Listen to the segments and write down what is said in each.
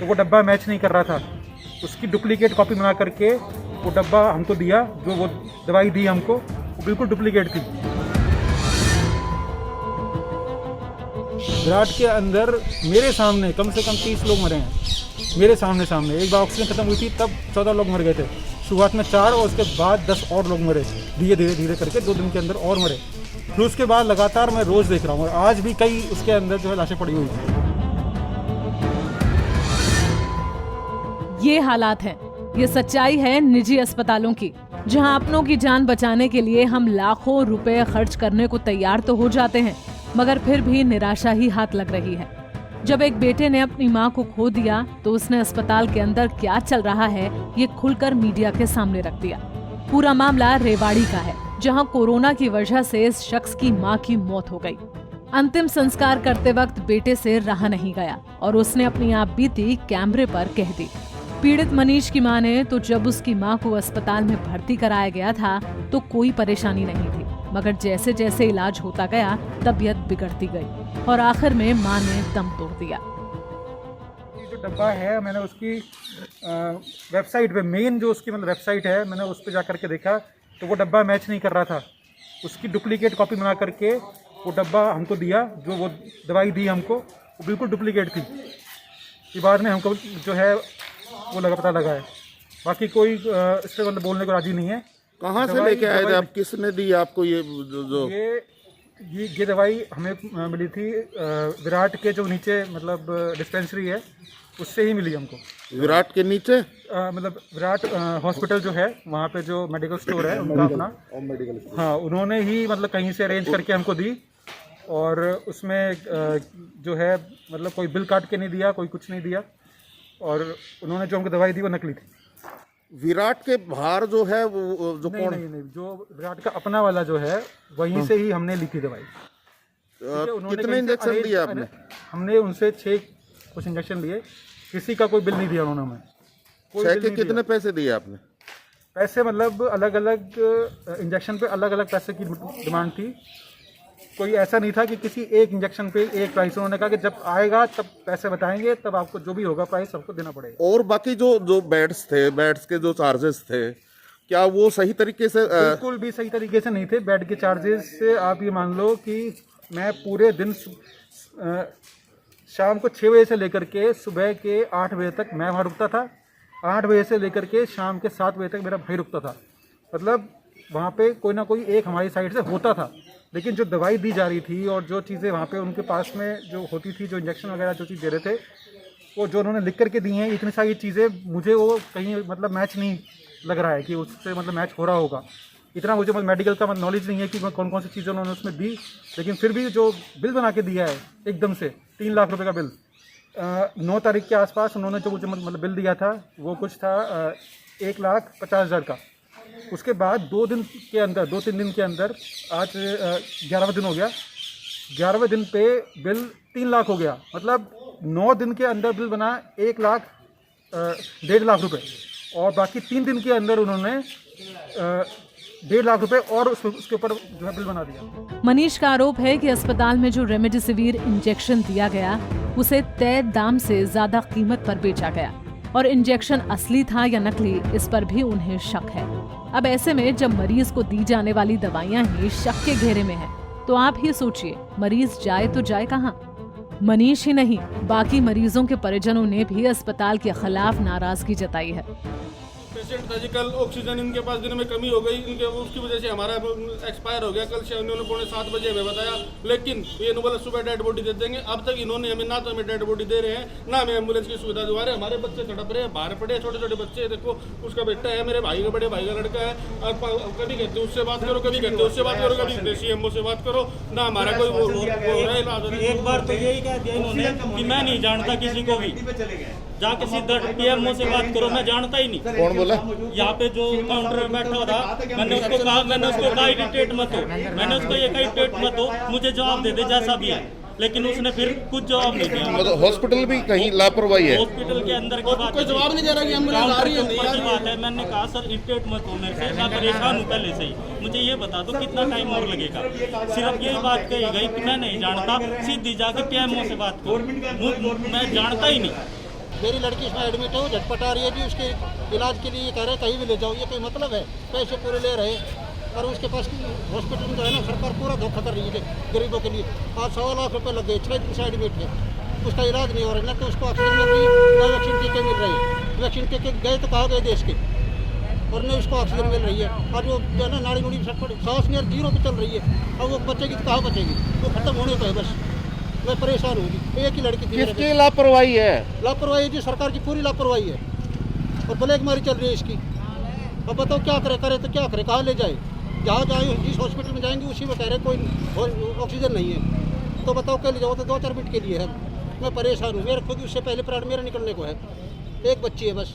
वो डब्बा मैच नहीं कर रहा था। उसकी डुप्लीकेट कॉपी बना करके वो डब्बा हमको दिया, जो वो दवाई दी हमको वो बिल्कुल डुप्लीकेट थी। विराट के अंदर मेरे सामने कम से कम 30 लोग मरे हैं, मेरे सामने। एक बार ऑक्सीजन खत्म हुई थी तब 14 लोग मर गए थे। शुरुआत में 4 और उसके बाद 10 और लोग मरे, धीरे करके 2 दिन के अंदर और मरे। फिर उसके बाद लगातार मैं रोज़ देख रहा हूँ और आज भी कई उसके अंदर जो है लाशें पड़ी हुई हैं। ये हालात हैं, ये सच्चाई है निजी अस्पतालों की, जहां अपनों की जान बचाने के लिए हम लाखों रुपए खर्च करने को तैयार तो हो जाते हैं, मगर फिर भी निराशा ही हाथ लग रही है। जब एक बेटे ने अपनी मां को खो दिया तो उसने अस्पताल के अंदर क्या चल रहा है ये खुलकर मीडिया के सामने रख दिया। पूरा मामला रेवाड़ी का है, जहां कोरोना की वजह से इस शख्स की मां की मौत हो गई। अंतिम संस्कार करते वक्त बेटे से रहा नहीं गया और उसने अपनी आप बीती कैमरे पर कह दी। पीड़ित मनीष की मां ने तो जब उसकी मां को अस्पताल में भर्ती कराया गया था तो कोई परेशानी नहीं थी, मगर जैसे जैसे इलाज होता गया तबीयत बिगड़ती गई और आखिर में मां ने दम तोड़ दिया। ये जो डब्बा है मैंने उसकी वेबसाइट पे, मेन जो उसकी मतलब वेबसाइट है, मैंने उस पर जा करके देखा तो वो डब्बा मैच नहीं कर रहा था। उसकी डुप्लीकेट कॉपी बना करके वो डब्बा हमको दिया, जो वो दवाई दी हमको वो बिल्कुल डुप्लीकेट थी। ये बाद में हमको जो है वो पता लगा है। बाकी कोई इस पर मतलब बोलने को राजी नहीं है। कहाँ से लेके आए थे आप? किसने दी आपको ये जो ये दवाई हमें मिली थी विराट के जो नीचे मतलब डिस्पेंसरी है उससे ही मिली हमको। विराट के नीचे मतलब विराट हॉस्पिटल जो है वहाँ पे जो मेडिकल स्टोर है उनका अपना मेडिकल स्टोर, हाँ, उन्होंने ही मतलब कहीं से अरेंज करके हमको दी और उसमें जो है मतलब कोई बिल काट के नहीं दिया, कोई कुछ नहीं दिया, और उन्होंने जो हमको दवाई दी वो नकली थी। विराट के बाहर जो है वो जो नहीं, नहीं, जो विराट का अपना वाला जो है वहीं से ही हमने ली थी दवाई। कितने इंजेक्शन दिए आपने? हमने उनसे 6 कुछ इंजेक्शन लिए, किसी का कोई बिल नहीं दिया उन्होंने हमें। 6 के कितने पैसे दिए आपने? पैसे मतलब अलग अलग इंजेक्शन पे अलग अलग पैसे की डिमांड थी। कोई ऐसा नहीं था कि किसी एक इंजेक्शन पे एक प्राइस। उन्होंने कहा कि जब आएगा तब पैसे बताएंगे, तब आपको जो भी होगा प्राइस सबको देना पड़ेगा। और बाकी जो बेड्स के जो चार्जेस थे, क्या वो सही तरीके से? बिल्कुल भी सही तरीके से नहीं थे। बेड के चार्जेस से आप ये मान लो कि मैं पूरे दिन शाम को 6 बजे से लेकर के सुबह के 8 बजे तक मैं वहाँ रुकता था। 8 बजे से लेकर के शाम के 7 बजे तक मेरा भाई रुकता था। मतलब वहाँ पे कोई ना कोई एक हमारी साइड से होता था, लेकिन जो दवाई दी जा रही थी और जो चीज़ें वहाँ पे उनके पास में जो होती थी, जो इंजेक्शन वगैरह जो चीज़ दे रहे थे, वो जो उन्होंने लिख करके दी हैं, इतनी सारी चीज़ें मुझे वो कहीं मतलब मैच नहीं लग रहा है कि उससे मतलब मैच हो रहा होगा। इतना मुझे मतलब मेडिकल का मतलब नॉलेज नहीं है कि कौन कौन सी चीज़ें उन्होंने उसमें दी, लेकिन फिर भी जो बिल बना के दिया है एकदम से 3 लाख रुपए का बिल, 9 तारीख के आसपास उन्होंने जो मुझे मतलब बिल दिया था वो कुछ था 1,50,000 का। उसके बाद 2-3 दिन के अंदर आज 11वां दिन हो गया, 11वें दिन पे बिल 3 लाख हो गया। मतलब 9 दिन के अंदर बिल बना 1,50,000 रुपए, और बाकी 3 दिन के अंदर उन्होंने 1.5 लाख रुपए और उसके ऊपर जो है बिल बना दिया। मनीष का आरोप है कि अस्पताल में जो रेमडेसिविर इंजेक्शन दिया गया उसे तय दाम से ज्यादा कीमत पर बेचा गया, और इंजेक्शन असली था या नकली इस पर भी उन्हें शक है। अब ऐसे में जब मरीज को दी जाने वाली दवाइयां ही शक के घेरे में हैं, तो आप ही सोचिए मरीज जाए तो जाए कहां? मनीष ही नहीं, बाकी मरीजों के परिजनों ने भी अस्पताल के खिलाफ नाराजगी जताई है। पेशेंट था जी, कल ऑक्सीजन इनके पास दिन में कमी हो गई, इनके उसकी वजह से हमारा एक्सपायर हो गया। कल से उन्होंने 6:45 बजे हमें बताया, लेकिन ये बोला सुबह डेड बॉडी दे देंगे। अब तक इन्होंने हमें ना तो हमें डेड बॉडी दे रहे हैं, ना हमें एम्बुलेंस की सुविधा दिवा रहे। हमारे बच्चे तड़प रहे हैं, बाहर पड़े, छोटे छोटे बच्चे। देखो उसका बेटा है, मेरे भाई का बड़े भाई का लड़का है, और कभी कहते उससे बात करो, कभी कहते उससे बात करो, कभी सीएमओ से बात करो, ना हमारा कोई एक बार तो यही कह दिया इन्होंने कि मैं नहीं जानता किसी को भी, जाके सीधा पीएमओ से बात करो, मैं जानता ही नहीं। कौन बोला? यहाँ पे जो काउंटर में बैठा था, मैंने उसको कहा इरिटेट मत हो, मैंने उसको ये कहा इरिटेट मत हो, मुझे जवाब दे दे जैसा भी है, लेकिन उसने फिर कुछ जवाब नहीं दिया। मतलब हॉस्पिटल भी कहीं लापरवाही है? हॉस्पिटल के अंदर की बात, कोई जवाब नहीं दे रहा कि एम्बुलेंस आ रही है नहीं आ रही बात है। मैंने कहा सर इरिटेट मत हो मेरे से, मैं परेशान हूँ पहले से ही, मुझे ये बता दो कितना टाइम और लगेगा। सिर्फ यही बात कही गई कि मैं नहीं जानता, सीधी जाके पीएमओ से बात करो, मैं जानता ही नहीं। मेरी लड़की इसमें एडमिट है, वो झटपट आ रही है जी, उसके इलाज के लिए ये कह रहे हैं कहीं भी ले जाओ, ये कोई मतलब है? पैसे पूरे ले रहे, पर उसके पास हॉस्पिटल में जो है ना सरकार पूरा धोखा कर रही है गरीबों के लिए। 5-1.25 लाख रुपए लग गए, 6 दिन से एडमिट है, उसका इलाज नहीं हो रहा है, ना तो उसको ऑक्सीजन मिल रही है, ना वैक्सीन टीके मिल रहे हैं। वैक्सीन टीके गए तो कहाँ गए देश के, और न उसको ऑक्सीजन मिल रही है, और जो है ना नाड़ी नुड़ी सांस नहीं जीरो पे चल रही है, अब वो बचेगी तो कहाँ बचेगी, वो खत्म होने पे है बस। मैं परेशान हूँ। एक ही लड़की थी। किसकी लापरवाही है? लापरवाही जी, सरकार की पूरी लापरवाही है, और ब्लैक मारी चल रही है इसकी। अब बताओ क्या करे तो क्या करे, कहाँ ले जाए? जहाँ जाए जिस हॉस्पिटल में जाएंगे उसी में कह रहे कोई ऑक्सीजन नहीं है, तो बताओ क्या ले जाओ? तो 2-4 मिनट के लिए है। मैं परेशान हूँ, मेरे खुद उससे पहले प्राण मेरा निकलने को है, एक बच्ची है बस।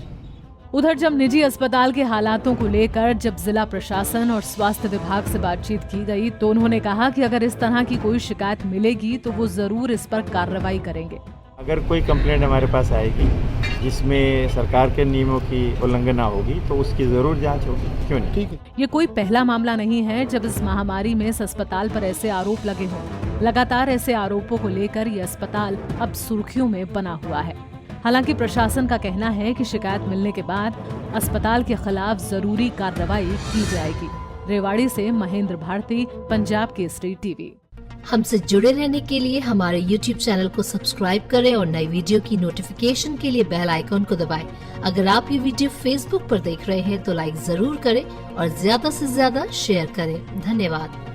उधर जब निजी अस्पताल के हालातों को लेकर जब जिला प्रशासन और स्वास्थ्य विभाग से बातचीत की गई तो उन्होंने कहा कि अगर इस तरह की कोई शिकायत मिलेगी तो वो जरूर इस पर कार्रवाई करेंगे। अगर कोई कंप्लेंट हमारे पास आएगी जिसमें सरकार के नियमों की उल्लंघना होगी तो उसकी जरूर जांच होगी, क्यों नहीं? ठीक है। ये कोई पहला मामला नहीं है जब इस महामारी में इस अस्पताल पर ऐसे आरोप लगे हों। लगातार ऐसे आरोपों को लेकर ये अस्पताल अब सुर्खियों में बना हुआ है। हालांकि प्रशासन का कहना है कि शिकायत मिलने के बाद अस्पताल के खिलाफ जरूरी कार्रवाई की जाएगी। रेवाड़ी से महेंद्र भारती, पंजाब केसरी टीवी। हमसे जुड़े रहने के लिए हमारे YouTube चैनल को सब्सक्राइब करें और नई वीडियो की नोटिफिकेशन के लिए बेल आइकॉन को दबाएं। अगर आप ये वीडियो Facebook पर देख रहे हैं तो लाइक जरूर करें और ज्यादा से ज्यादा शेयर करें। धन्यवाद।